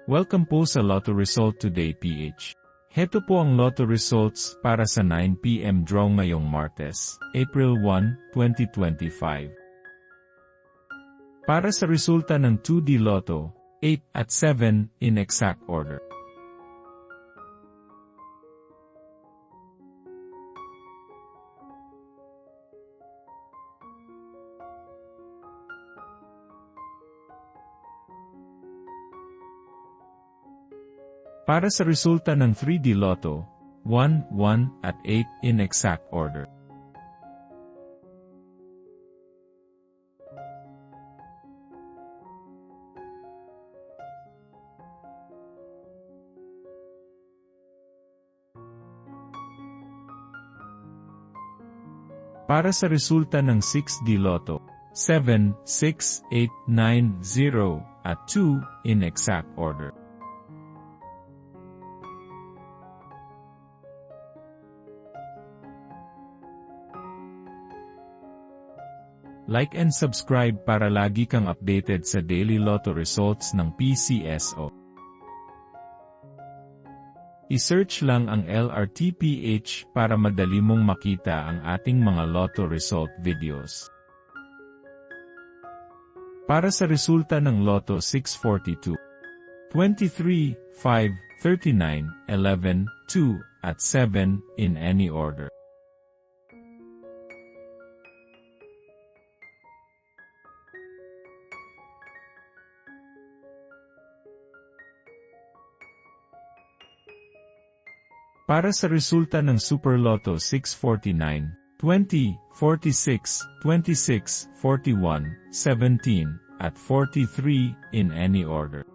Welcome po sa Lotto Result Today PH. Heto po ang Lotto Results para sa 9 PM draw ngayong Martes, April 1, 2025. Para sa resulta ng 2D Lotto, 8 at 7 in exact order. Para sa resulta ng 3D Lotto, 1, 1, at 8 in exact order. Para sa resulta ng 6D Lotto, 7, 6, 8, 9, 0, at 2 in exact order. Like and subscribe para lagi kang updated sa daily Lotto results ng PCSO. I-search lang ang LRTPH para madali mong makita ang ating mga Lotto result videos. Para sa resulta ng Lotto 642, 23, 5, 39, 11, 2, at 7 in any order. Para sa resulta ng Super Lotto 649, 20, 46, 26, 41, 17, at 43 in any order.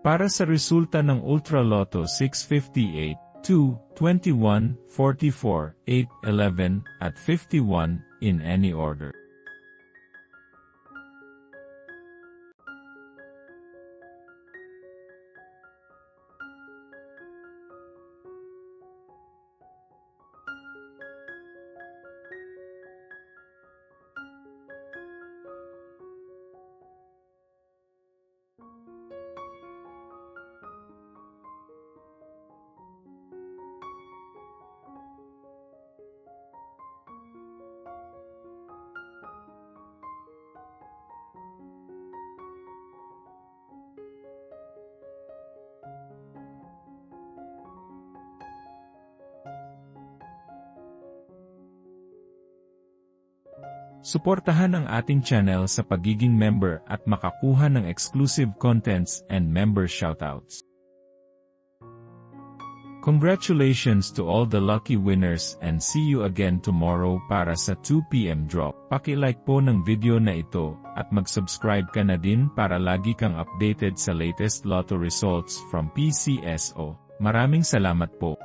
Para sa resulta ng Ultra Lotto 658, 2, 21, 44, 8, 11, at 51 in any order. Suportahan ang ating channel sa pagiging member at makakuha ng exclusive contents and member shoutouts. Congratulations to all the lucky winners and see you again tomorrow para sa 2 PM draw. Paki-like po ng video na ito at mag-subscribe ka na din para lagi kang updated sa latest Lotto results from PCSO. Maraming salamat po.